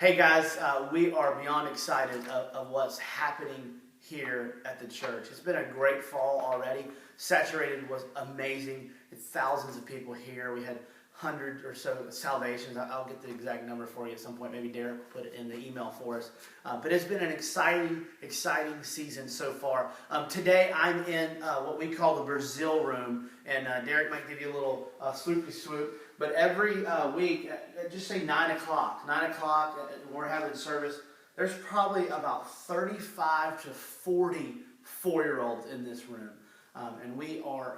Hey guys, we are beyond excited of what's happening here at the church. It's been a great fall already. Saturated was amazing. It's thousands of people here. We had hundreds or so salvations. I'll get the exact number for you at some point. Maybe Derek will put it in the email for us. But it's been an exciting season so far. Today I'm in what we call the Brazil room, and Derek might give you a little swoopy swoop. But every week, just say 9 o'clock, we're having service. There's probably about 35 to 40 4-year-olds in this room. And we are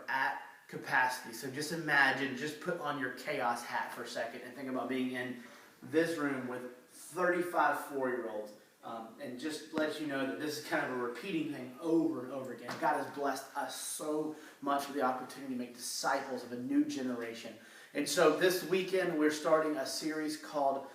at capacity. So just imagine, just put on your chaos hat for a second and think about being in this room with 35 4-year-olds. And just let you know that this is kind of a repeating thing over and over again. God has blessed us so much with the opportunity to make disciples of a new generation. And so this weekend we're starting a series called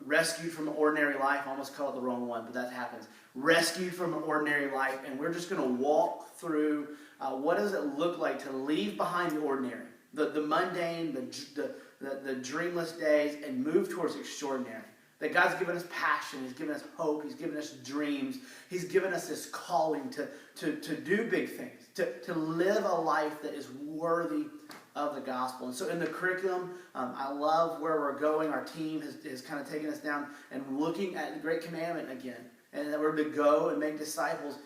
Rescued from an Ordinary Life. I almost called it the wrong one, but that happens. Rescued from an Ordinary Life. And we're just going to walk through what does it look like to leave behind the ordinary, the mundane, the dreamless days, and move towards extraordinary. That God's given us passion, He's given us hope, He's given us dreams, He's given us this calling to do big things, to live a life that is worthy of the gospel. And so in the curriculum, I love where we're going. Our team has kind of taken us down and looking at the Great Commandment again, and that we're to go and make disciples.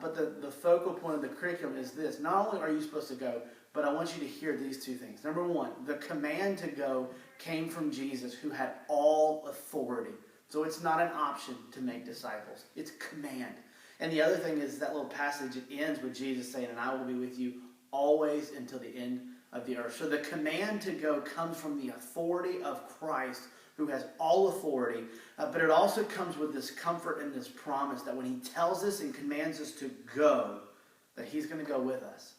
But the focal point of the curriculum is this. Not only are you supposed to go, but I want you to hear these two things. Number one, the command to go came from Jesus, who had all authority. So it's not an option to make disciples. It's command. And the other thing is that little passage, it ends with Jesus saying, "And I will be with you always until the end of the earth." So the command to go comes from the authority of Christ, who has all authority. But it also comes with this comfort and this promise that when He tells us and commands us to go, that He's going to go with us.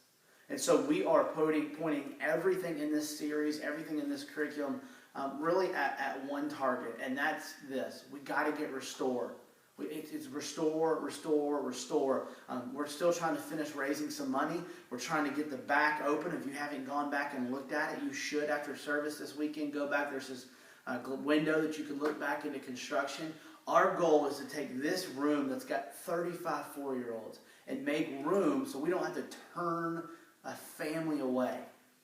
And so we are pointing everything in this series, everything in this curriculum, really at one target, and that's this. We got to get restored. It's restore. We're still trying to finish raising some money. We're trying to get the back open. If you haven't gone back and looked at it, you should after service this weekend. Go back. There's this window that you can look back into construction. Our goal is to take this room that's got 35 4-year-olds and make room so we don't have to turn a family away.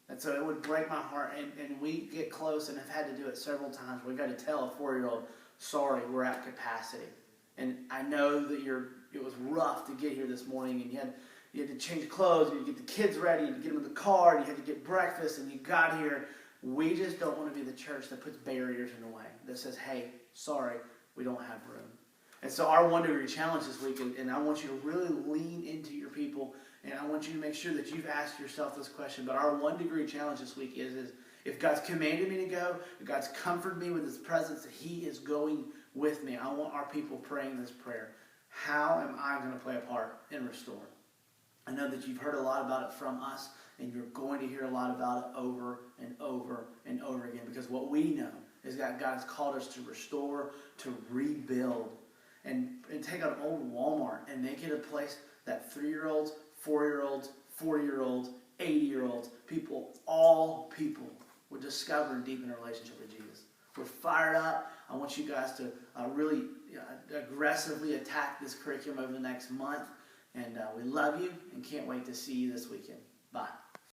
And so it would break my heart, and we get close and have had to do it several times. We've got to tell a 4-year-old, sorry, we're at capacity. And I know that it was rough to get here this morning, and you had to change clothes, and you get the kids ready, and you get them in the car, and you had to get breakfast, and you got here. We just don't want to be the church that puts barriers in the way, that says, hey, sorry, we don't have room. And so our 1 Degree Challenge this week, and I want you to really lean into your people, and I want you to make sure that you've asked yourself this question. But our 1 Degree Challenge this week is if God's commanded me to go, if God's comforted me with His presence, that He is going with me. I want our people praying this prayer. How am I going to play a part in Restore? I know that you've heard a lot about it from us, and you're going to hear a lot about it over and over and over again, because what we know is that God has called us to restore, to rebuild, and take an old Walmart and make it a place that 3-year-olds, 4-year-olds, 40-year-olds, 80-year-olds, all people would discover and deepen a relationship with Jesus. We're fired up. I want you guys to really aggressively attack this curriculum over the next month. And we love you and can't wait to see you this weekend. Bye.